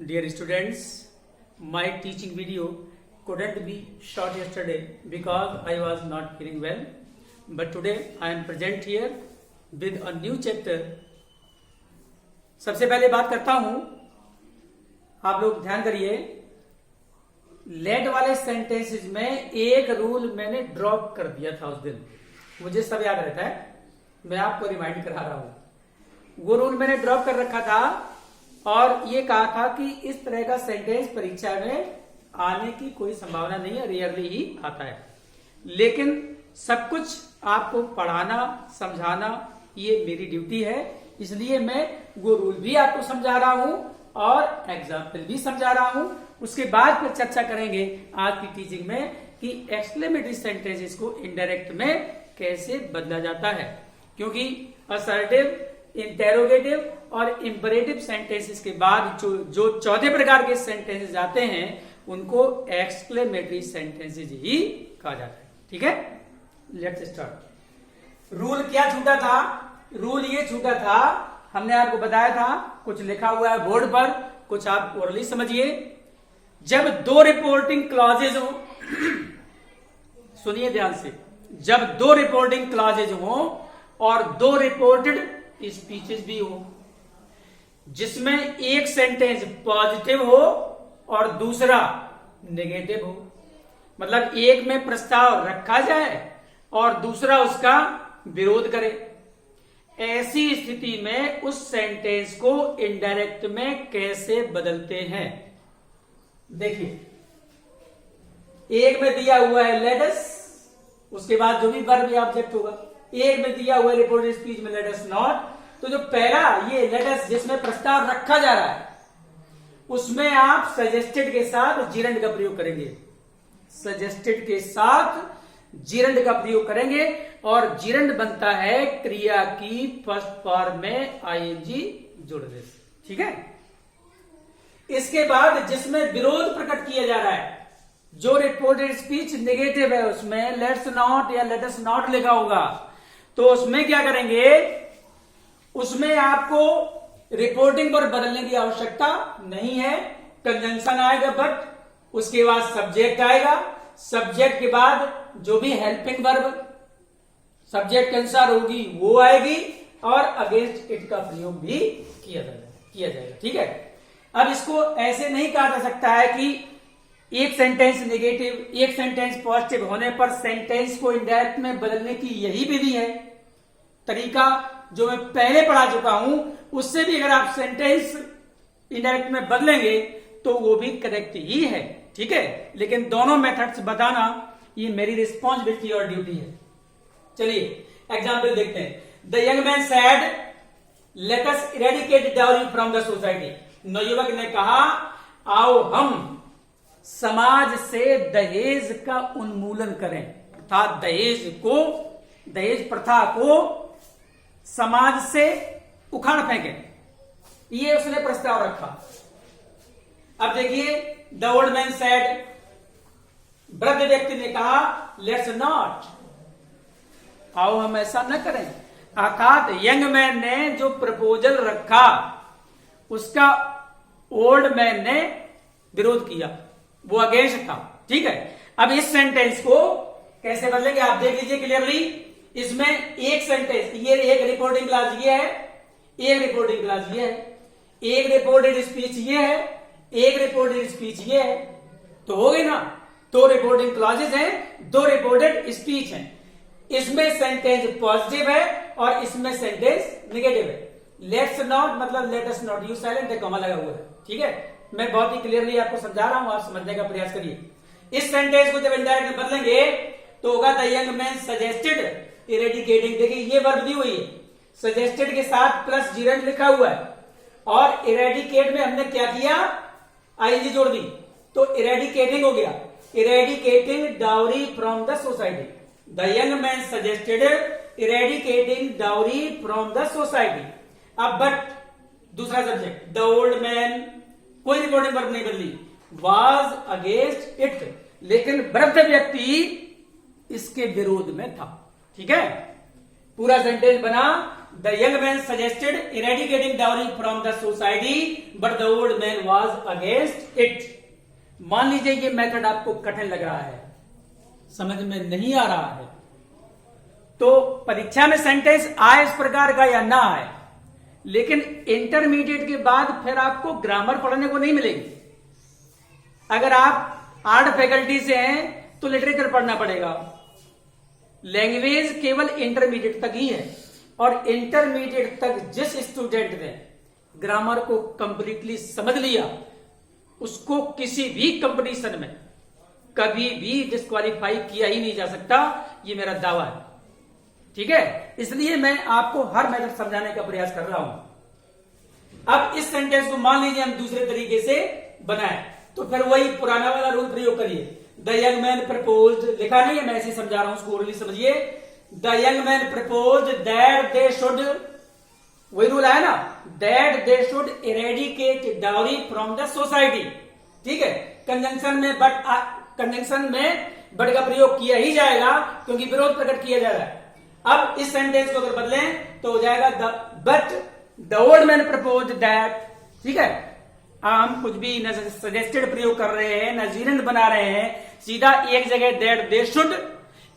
Dear students, my teaching video couldn't be shot yesterday because I was not feeling well. But today I am present here with a new chapter. सबसे पहले बात करता हूं, आप लोग ध्यान करिए, लेट वाले सेंटेंसेस में एक रूल मैंने ड्रॉप कर दिया था उस दिन, मुझे सब याद रहता है, मैं आपको रिमाइंड करा रहा हूं। वो रूल मैंने ड्रॉप कर रखा था और ये कहा था कि इस तरह का सेंटेंस परीक्षा में आने की कोई संभावना नहीं है, रेयरली ही आता है। लेकिन सब कुछ आपको पढ़ाना समझाना ये मेरी ड्यूटी है, इसलिए मैं वो रूल भी आपको समझा रहा हूं और एग्जाम्पल भी समझा रहा हूं। उसके बाद फिर चर्चा करेंगे आज की टीचिंग में कि एक्सक्लेमेटरी सेंटेंसेस को इनडायरेक्ट में कैसे बदला जाता है, क्योंकि असर्टिव, इंटेरोगेटिव और इंपरेटिव सेंटेंसेस के बाद जो चौथे प्रकार के सेंटेंसेस आते हैं उनको एक्सक्लेमेटरी सेंटेंसेस ही कहा जाता है। ठीक है, लेट्स स्टार्ट। रूल क्या छूटा था? रूल ये छूटा था, हमने आपको बताया था, कुछ लिखा हुआ है बोर्ड पर, कुछ आप ओरली समझिए। जब दो रिपोर्टिंग क्लॉजेज हो, सुनिए ध्यान से, जब दो रिपोर्टिंग क्लॉजेज हो और दो रिपोर्टेड स्पीचेस भी हो, जिसमें एक सेंटेंस पॉजिटिव हो और दूसरा नेगेटिव हो, मतलब एक में प्रस्ताव रखा जाए और दूसरा उसका विरोध करे, ऐसी स्थिति में उस सेंटेंस को इनडायरेक्ट में कैसे बदलते हैं? देखिए, एक में दिया हुआ है लेट अस, उसके बाद जो भी वर्ब या ऑब्जेक्ट होगा, एक में दिया हुआ है रिपोर्टेड स्पीच में लेट अस नॉट, तो जो पहला ये लेट अस जिसमें प्रस्ताव रखा जा रहा है उसमें आप सजेस्टेड के साथ जिरंड का प्रयोग करेंगे, सजेस्टेड के साथ जिरंड का प्रयोग करेंगे और जिरंड बनता है क्रिया की फर्स्ट फॉर्म में आईएनजी जोड़ दे। ठीक है, इसके बाद जिसमें विरोध प्रकट किया जा रहा है, जो रिपोर्टेड स्पीच नेगेटिव है उसमें लेट्स नॉट या लेट अस नॉट लिखा होगा, तो उसमें क्या करेंगे, उसमें आपको रिपोर्टिंग पर बदलने की आवश्यकता नहीं है। कंजंक्शन आएगा बट, उसके बाद सब्जेक्ट आएगा, सब्जेक्ट के बाद जो भी हेल्पिंग वर्ब सब्जेक्ट के अनुसार होगी वो आएगी और अगेंस्ट इट का प्रयोग भी किया जाएगा। ठीक है, अब इसको ऐसे नहीं कहा जा सकता है कि एक सेंटेंस नेगेटिव एक सेंटेंस पॉजिटिव होने पर सेंटेंस को इनडायरेक्ट में बदलने की यही विधि है, तरीका जो मैं पहले पढ़ा चुका हूं, उससे भी अगर आप सेंटेंस इनडायरेक्ट में बदलेंगे तो वो भी करेक्ट ही है। ठीक है, लेकिन दोनों मेथड्स बताना ये मेरी रिस्पॉन्सिबिलिटी और ड्यूटी है। चलिए एग्जाम्पल देखते हैं। The young man said let us eradicate dowry from the society. नवयुवक ने कहा आओ हम समाज से दहेज का उन्मूलन करें, अर्थात दहेज प्रथा को समाज से उखाड़ फेंकें, ये उसने प्रस्ताव रखा। अब देखिए, द ओल्ड मैन सेड, वृद्ध व्यक्ति ने कहा लेट्स नॉट, आओ हम ऐसा न करें, अर्थात यंग मैन ने जो प्रपोजल रखा उसका ओल्ड मैन ने विरोध किया, वो अगेंस्ट था। ठीक है, अब इस सेंटेंस को कैसे बदलेंगे आप देख लीजिए क्लियरली। इसमें एक सेंटेंस, ये एक रिपोर्टिंग क्लास ये है, एक रिपोर्टिंग क्लास ये है, एक रिपोर्टेड स्पीच ये है, एक रिपोर्टेड स्पीच ये है, तो हो गई ना, दो रिपोर्टिंग क्लॉजेज हैं, दो रिपोर्टेड स्पीच हैं। इसमें सेंटेंस पॉजिटिव है और इसमें सेंटेंस नेगेटिव है। लेट्स नॉट मतलब let us not, you silent है, कॉमा लगा हुआ है। ठीक है, मैं बहुत ही क्लियरली आपको समझा रहा हूं, आप समझने का प्रयास करिए। इस सेंटेंस को जब इनडायरेक्ट में बदलेंगे तो होगा the young man suggested eradicating. देखिए ये वर्ब दी हुई है, सजेस्टेड के साथ प्लस जिरंड लिखा हुआ है और इरेडिकेट में हमने क्या किया, आईएनजी जोड़ दी, तो इरेडिकेटिंग हो गया, eradicating dowry from the society. The young man suggested eradicating dowry from the society. अब बट दूसरा सब्जेक्ट, द ओल्ड मैन, कोई रिपोर्टिंग वर्ब नहीं बदली, वाज अगेंस्ट इट, लेकिन वृद्ध व्यक्ति इसके विरोध में था। ठीक है, पूरा सेंटेंस बना the young man suggested eradicating dowry from the society but the old man was against it. मान लीजिए ये मेथड आपको कठिन लग रहा है, समझ में नहीं आ रहा है, तो परीक्षा में सेंटेंस आए इस प्रकार का या ना आए, लेकिन इंटरमीडिएट के बाद फिर आपको ग्रामर पढ़ने को नहीं मिलेगी। अगर आप आर्ट फैकल्टी से हैं तो लिटरेचर पढ़ना पड़ेगा। लैंग्वेज केवल इंटरमीडिएट तक ही है, और इंटरमीडिएट तक जिस स्टूडेंट ने ग्रामर को कंप्लीटली समझ लिया उसको किसी भी कंपटीशन में कभी भी डिस्क्वालीफाई किया ही नहीं जा सकता, ये मेरा दावा है। ठीक है, इसलिए मैं आपको हर मेथड समझाने का प्रयास कर रहा हूं। अब इस सेंटेंस को मान लीजिए हम दूसरे तरीके से बनाए, तो फिर वही पुराना वाला रूल प्रयोग करिए। द यंग मैन प्रपोज्ड, लिखा नहीं है, मैं ऐसे समझा रहा हूं, उसको ओरली समझिए। The young man proposed that they should, वही रूल है ना, that they should eradicate dowry from the society. ठीक है, कंजंक्शन में बट का प्रयोग किया ही जाएगा क्योंकि विरोध प्रकट किया जा रहा है। अब इस सेंटेंस को अगर बदलें तो हो जाएगा but the old man proposed that. ठीक है, हम कुछ भी न सजेस्टेड प्रयोग कर रहे हैं न जीरेंट बना रहे हैं, सीधा एक जगह दैट दे शुड,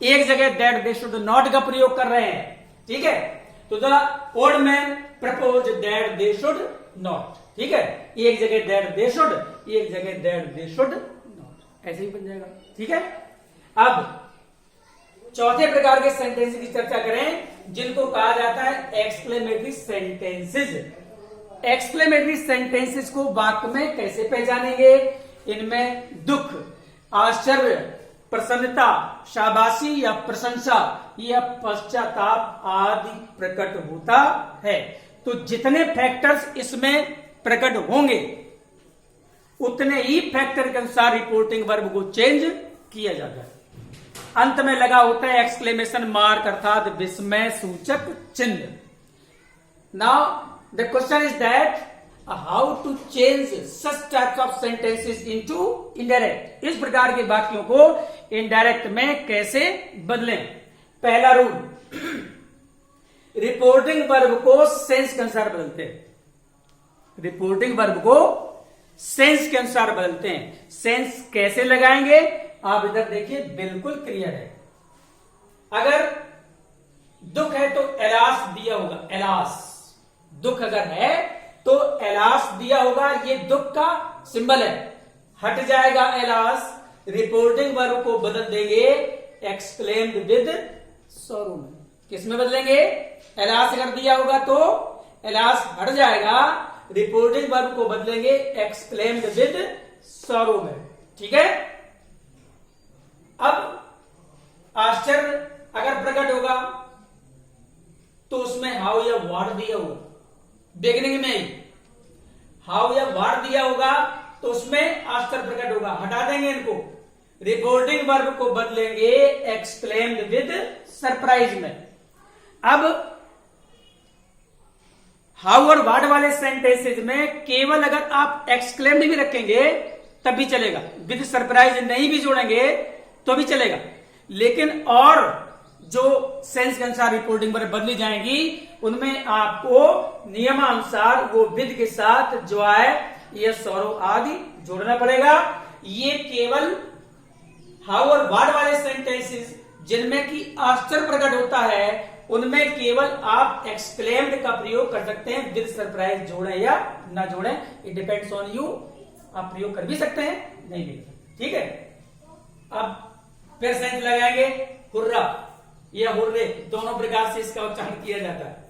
एक जगह दैट दे शुड नॉट का प्रयोग कर रहे हैं। ठीक है, तो the old man propose that they should not. ठीक है, एक जगह दैट दे शुड, एक जगह दैट दे शुड नॉट, ऐसे ही बन जाएगा। ठीक है, अब चौथे प्रकार के सेंटेंस की चर्चा करें जिनको कहा जाता है एक्सक्लेमेटरी सेंटेंसेस। एक्सक्लेमेटरी सेंटेंसेस को वाक्य में कैसे पहचानेंगे? इनमें दुख, आश्चर्य, प्रसन्नता, शाबाशी या प्रशंसा या पश्चाताप आदि प्रकट होता है। तो जितने फैक्टर्स इसमें प्रकट होंगे उतने ही फैक्टर के अनुसार रिपोर्टिंग वर्ब को चेंज किया जाता है। अंत में लगा होता है एक्सक्लेमेशन मार्क अर्थात विस्मय सूचक चिन्ह। Now the question is that how to change such types of sentences into indirect. इस प्रकार के वाक्यों को इनडायरेक्ट में कैसे बदलें? पहला रूल, रिपोर्टिंग वर्ब को सेंस के अनुसार बदलते हैं। रिपोर्टिंग वर्ब को सेंस के अनुसार बदलते हैं। सेंस कैसे लगाएंगे आप इधर देखिए, बिल्कुल क्लियर है। अगर दुख है तो एलास दिया होगा, एलास। दुख अगर है तो एलास दिया होगा, ये दुख का सिंबल है, हट जाएगा एलास। रिपोर्टिंग वर्ब को बदल देंगे एक्सक्लेम्ड विद सॉरो में। किस में बदलेंगे? एलास अगर दिया होगा तो एलास हट जाएगा, रिपोर्टिंग वर्ब को बदलेंगे एक्सक्लेम्ड विद सॉरो में। ठीक है, अब आश्चर्य अगर प्रकट होगा तो उसमें हाउ या व्हाट दिया होगा, बिगिनिंग में ही हाउ या व्हाट दिया होगा तो उसमें आश्चर्य प्रकट होगा, हटा देंगे इनको। रिपोर्टिंग वर्ब को बदलेंगे एक्सक्लेम्ड विद सरप्राइज में। अब हाउ और व्हाट वाले सेंटेंसेज में केवल अगर आप एक्सक्लेम्ड भी रखेंगे तब भी चलेगा, विद सरप्राइज नहीं भी जोड़ेंगे तो भी चलेगा। लेकिन और जो सेंस के अनुसार रिपोर्टिंग वर्ब बदली जाएंगी उनमें आपको नियमानुसार वो विद के साथ जॉय या सॉरो आदि जोड़ना पड़ेगा। ये केवल हाउ और व्हाट वाले सेंटेंसेस जिनमें कि आश्चर्य प्रकट होता है उनमें केवल आप एक्सक्लेम्ड का प्रयोग कर सकते हैं, विद सरप्राइज जोड़ें या ना जोड़ें, इट डिपेंड्स ऑन यू। आप प्रयोग कर भी सकते हैं, नहीं भी। ठीक है, अब फिर सेंस लगाएंगे हुर्रा या हुर्रे, दोनों प्रकार से इसका उच्चारण किया जाता है।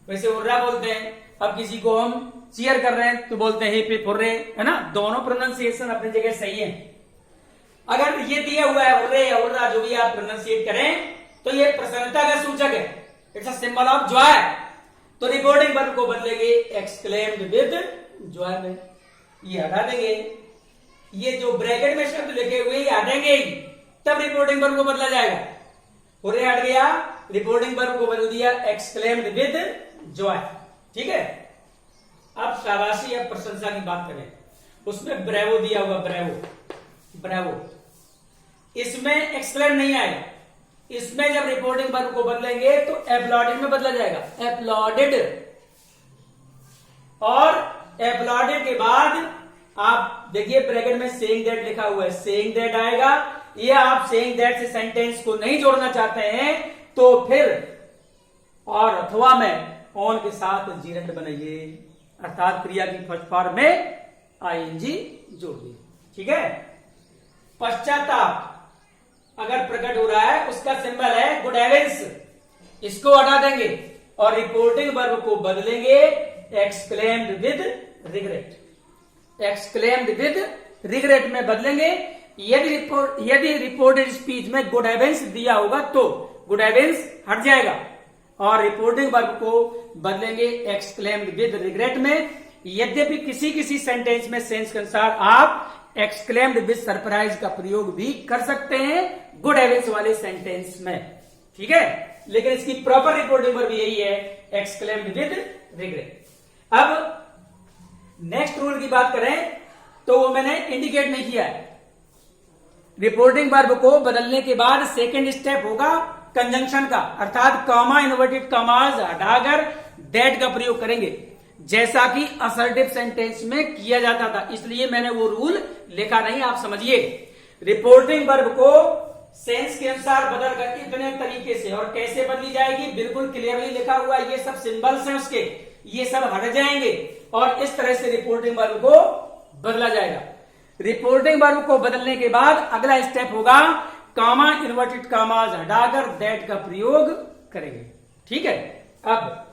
वैसे हुर्रा बोलते हैं, अब किसी को हम चीयर कर रहे हैं तो बोलते हैं हिप हिप हुर्रे, है ना। दोनों प्रोनाउंसिएशन अपनी जगह सही है। अगर ये दिया हुआ है हुर्रे या हुर्रा, जो भी आप प्रोनाउंसिएट करें, तो ये प्रसन्नता का सूचक है, it's a symbol of Joy. तो रिपोर्टिंग वर्ब को बदलेंगे एक्सक्लेम्ड विद जॉय में, ये हटा देंगे। ये जो ब्रैकेट में शब्द लिखे हुए ये हटेंगे ही, तब रिपोर्टिंग वर्ब को बदला जाएगा। हुर्रे हट गया, रिपोर्टिंग वर्ब को बदल दिया एक्सक्लेम्ड विद जॉय। ठीक है, अब शाबाशी या प्रशंसा की बात करें, उसमें ब्रेवो दिया हुआ, ब्रेवो ब्रेवो, इसमें एक्सक्लेम नहीं आएगा, इसमें जब रिपोर्टिंग वर्ब को बदलेंगे तो एप्लॉडेड में बदला जाएगा, एप्लॉडेड। और एप्लॉडेड के बाद आप देखिए ब्रैकेट में सेइंग दैट लिखा हुआ है, सेइंग दैट आएगा। या आप सेइंग दैट से सेंटेंस को नहीं जोड़ना चाहते हैं तो फिर और अथवा में ऑन के साथ जीरेंड बनाइए, अर्थात क्रिया की फर्स्ट फॉर्म में आईएनजी जोड़ दिए। ठीक है। पश्चाताप अगर प्रकट हो रहा है उसका सिंबल है गुड हेवेंस, इसको हटा देंगे और रिपोर्टिंग वर्ब को बदलेंगे exclaimed with regret, exclaimed with regret में बदलेंगे। यदि रिपोर्टेड स्पीच में गुड हेवेंस दिया होगा तो गुड हेवेंस हट जाएगा और रिपोर्टिंग वर्ब को बदलेंगे एक्सक्लेम्ड विद रिग्रेट में। यद्यपि किसी किसी सेंटेंस में सेंस के अनुसार आप एक्सक्लेम्ड विद सरप्राइज का प्रयोग भी कर सकते हैं गुड हेवेंस वाले सेंटेंस में। ठीक है, लेकिन इसकी प्रॉपर रिपोर्टिंग वर्ब यही है, एक्सक्लेम्ड विद रिग्रेट। अब नेक्स्ट रूल की बात करें तो वो मैंने इंडिकेट नहीं किया है। रिपोर्टिंग वर्ब को बदलने के बाद सेकेंड स्टेप होगा कंजंक्शन का, अर्थात कॉमा इन्वर्टेड कॉमास हटाकर दैट का प्रयोग करेंगे, जैसा कि असर्टिव सेंटेंस में किया जाता था। इसलिए मैंने वो रूल लिखा नहीं, आप समझिए। रिपोर्टिंग वर्ब को सेंस के अनुसार बदल कर इतने तरीके से और कैसे बदली जाएगी बिल्कुल क्लियरली लिखा हुआ है। ये सब सिंबल्स हैं उसके, ये सब हट जाएंगे और इस तरह से रिपोर्टिंग वर्ब को बदला जाएगा। रिपोर्टिंग वर्ब को बदलने के बाद अगला स्टेप होगा कॉमा इन्वर्टेड कॉमास हटाकर दैट का प्रयोग करेंगे। ठीक है। अब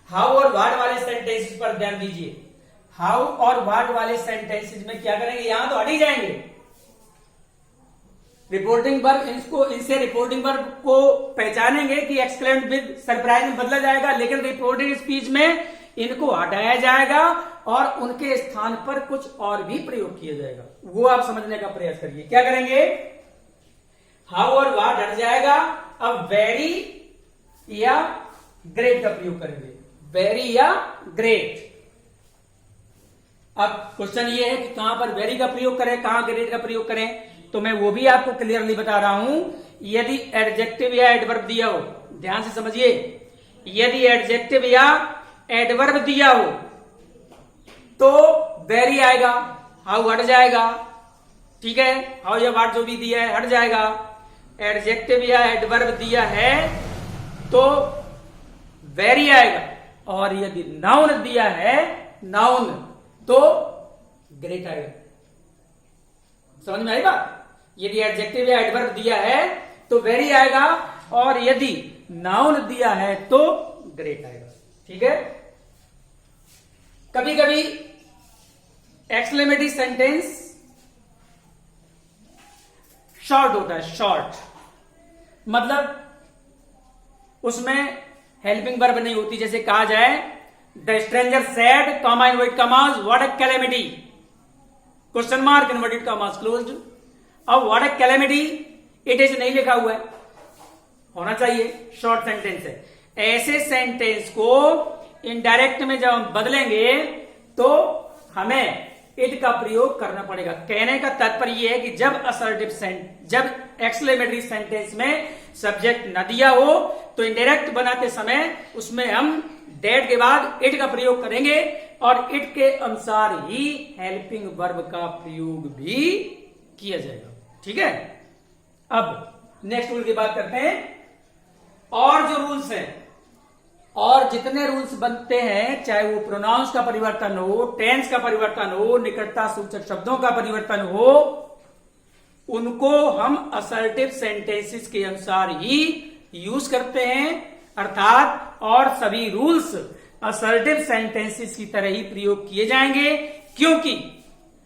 हाउ और व्हाट वाले सेंटेंसेस पर ध्यान दीजिए। हाउ और व्हाट वाले सेंटेंसेस में क्या करेंगे, यहां तो हट ही जाएंगे। रिपोर्टिंग वर्ब इनसे रिपोर्टिंग वर्ब को पहचानेंगे कि एक्सक्लेम्ड विद सरप्राइज में बदला जाएगा, लेकिन रिपोर्टेड स्पीच में इनको हटाया जाएगा और उनके स्थान पर कुछ और भी प्रयोग किया जाएगा। वो आप समझने का प्रयास करिए। क्या करेंगे, हाउ और व्हाट हट जाएगा, अब वेरी या ग्रेट का प्रयोग करेंगे, वेरी या ग्रेट। अब क्वेश्चन ये है कि कहां पर वेरी का प्रयोग करें, कहां ग्रेट का प्रयोग करें, तो मैं वो भी आपको क्लियरली बता रहा हूं। यदि एडजेक्टिव या एडवर्ब दिया हो, ध्यान से समझिए, यदि एडजेक्टिव या एडवर्ब दिया हो तो वेरी आएगा, हाउ हट जाएगा। ठीक है, हाउ या व्हाट जो भी दिया है हट जाएगा। एडजेक्टिव या एडवर्ब दिया है तो वेरी आएगा, और यदि नाउन दिया है, नाउन, तो ग्रेट आएगा। समझ में आई बात। यदि एडजेक्टिव या एडवर्ब दिया है तो वेरी आएगा, और यदि नाउन दिया है तो ग्रेट आएगा। ठीक है। कभी कभी एक्सक्लेमेटरी सेंटेंस शॉर्ट होता है, शॉर्ट मतलब उसमें हेल्पिंग वर्ब नहीं होती। जैसे कहा जाए the stranger said comma inverted commas what a calamity, question mark inverted commas closed. अब what a calamity it is नहीं लिखा हुआ है, होना चाहिए, शॉर्ट सेंटेंस है। ऐसे सेंटेंस को इनडायरेक्ट में जब हम बदलेंगे तो हमें इट का प्रयोग करना पड़ेगा। कहने का तात्पर्य यह है कि जब एक्सक्लेमेटरी सेंटेंस में सब्जेक्ट न दिया हो तो इनडायरेक्ट बनाते समय उसमें हम दैट के बाद इट का प्रयोग करेंगे, और इट के अनुसार ही हेल्पिंग वर्ब का प्रयोग भी किया जाएगा। ठीक है। अब नेक्स्ट रूल की बात करते हैं। और जो रूल्स हैं, और जितने रूल्स बनते हैं, चाहे वो प्रोनाउंस का परिवर्तन हो, टेंस का परिवर्तन हो, निकटता सूचक शब्दों का परिवर्तन हो, उनको हम असर्टिव सेंटेंसेस के अनुसार ही यूज करते हैं। अर्थात और सभी रूल्स असर्टिव सेंटेंसेस की तरह ही प्रयोग किए जाएंगे, क्योंकि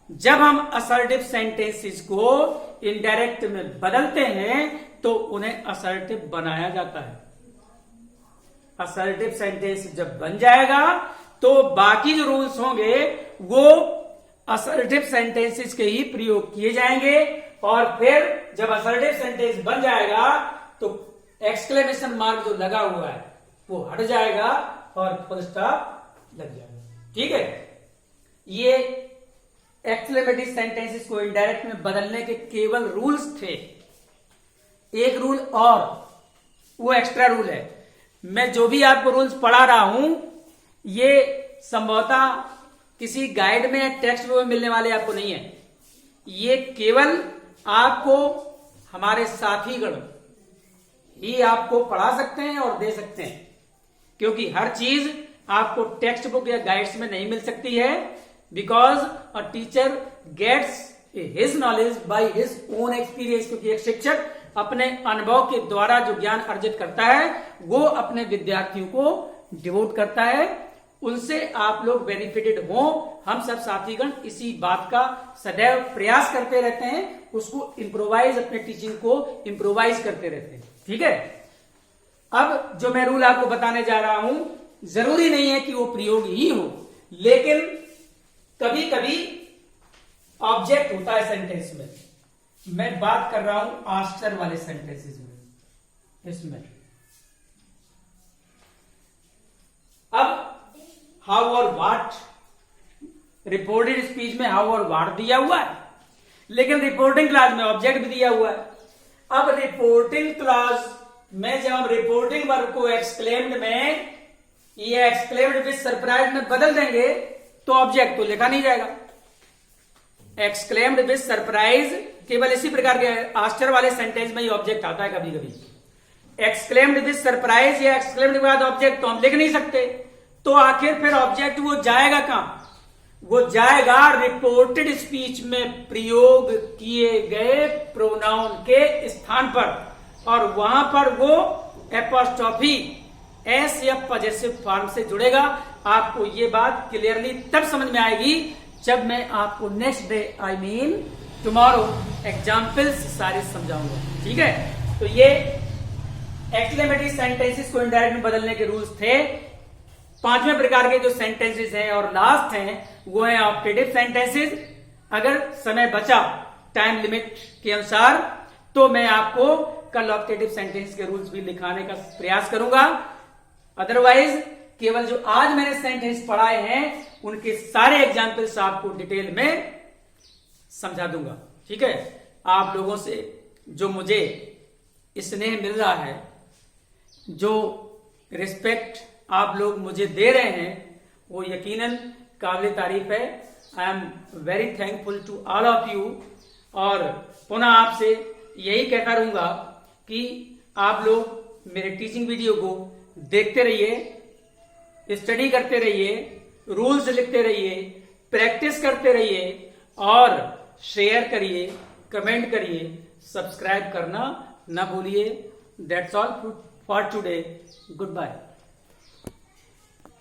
जब हम असर्टिव सेंटेंसेस को इनडायरेक्ट में बदलते हैं तो उन्हें असर्टिव बनाया जाता है। असर्टिव सेंटेंस जब बन जाएगा तो बाकी जो रूल्स होंगे वो असर्टिव सेंटेंसेस के ही प्रयोग किए जाएंगे, और फिर जब असर्टिव सेंटेंस बन जाएगा तो एक्सक्लेमेशन मार्क जो लगा हुआ है वो हट जाएगा और फुल स्टॉप लग जाएगा। ठीक है। ये एक्सक्लेमेटरी सेंटेंसेस को इनडायरेक्ट में बदलने के केवल रूल्स थे। एक रूल और, वो एक्स्ट्रा रूल है। मैं जो भी आपको रूल्स पढ़ा रहा हूं ये संभवतः किसी गाइड में, टेक्स्ट बुक में मिलने वाले आपको नहीं है। ये केवल आपको हमारे साथीगण ही आपको पढ़ा सकते हैं और दे सकते हैं, क्योंकि हर चीज आपको टेक्स्ट बुक या गाइड्स में नहीं मिल सकती है। Because a teacher gets his knowledge by his own experience, क्योंकि एक शिक्षक अपने अनुभव के द्वारा जो ज्ञान अर्जित करता है वो अपने विद्यार्थियों को डिवोट करता है, उनसे आप लोग बेनिफिटेड हो। हम सब साथीगण इसी बात का सदैव प्रयास करते रहते हैं, उसको इम्प्रोवाइज, अपने टीचिंग को इम्प्रोवाइज करते रहते हैं। ठीक है, अब जो मैं रूल आपको बताने जा रहा हूं, जरूरी नहीं है कि वो प्रयोग ही हो, लेकिन कभी कभी ऑब्जेक्ट होता है सेंटेंस में। मैं बात कर रहा हूं आफ्टर वाले सेंटेंसेस में। इसमें अब हाउ और व्हाट, रिपोर्टेड स्पीच में हाउ और व्हाट दिया हुआ है, लेकिन रिपोर्टिंग क्लास में ऑब्जेक्ट भी दिया हुआ है। अब रिपोर्टिंग क्लास में जब हम रिपोर्टिंग वर्ब को एक्सक्लेम्ड में, ये एक्सक्लेम्ड विद सरप्राइज में बदल देंगे तो ऑब्जेक्ट तो लिखा नहीं जाएगा। एक्सक्लेम्ड विद सरप्राइज केवल इसी प्रकार के आस्टर वाले सेंटेंस में ही ऑब्जेक्ट आता है कभी कभी। एक्सक्लेम्ड विद सरप्राइज या एक्सक्लेम्ड के बाद ऑब्जेक्ट तो हम लिख नहीं सकते, तो आखिर फिर ऑब्जेक्ट वो जाएगा कहां? वो जाएगा रिपोर्टेड स्पीच में प्रयोग किए गए प्रोनाउन के स्थान पर, और वहां पर वो एपोस्ट्रोफी एस या पॉजेसिव फॉर्म से जुड़ेगा। आपको ये बात क्लियरली तब समझ में आएगी जब मैं आपको next day, I mean tomorrow, examples सारे समझाऊंगा। ठीक है, तो ये एक्सक्लेमेटरी सेंटेंसेस को इनडायरेक्ट में बदलने के रूल्स थे। पांचवें प्रकार के जो सेंटेंसेस हैं और लास्ट हैं वो है ऑप्टेटिव सेंटेंसेस। अगर समय बचा टाइम लिमिट के अनुसार तो मैं आपको कल ऑप्टेटिव सेंटेंस के रूल्स भी लिखाने का प्रयास करूंगा। अदरवाइज केवल जो आज मैंने सेंटेंस पढ़ाए हैं उनके सारे एग्जाम्पल्स आपको डिटेल में समझा दूंगा। ठीक है, आप लोगों से जो मुझे स्नेह मिल रहा है, जो रिस्पेक्ट आप लोग मुझे दे रहे हैं, वो यकीनन काबिल तारीफ है। I am very thankful to all of you. और पुनः आपसे यही कहता रहूंगा कि आप लोग मेरे टीचिंग वीडियो को देखते रहिए, स्टडी करते रहिए, रूल्स लिखते रहिए, प्रैक्टिस करते रहिए और शेयर करिए, कमेंट करिए, सब्सक्राइब करना ना भूलिए। That's all for today. Good bye.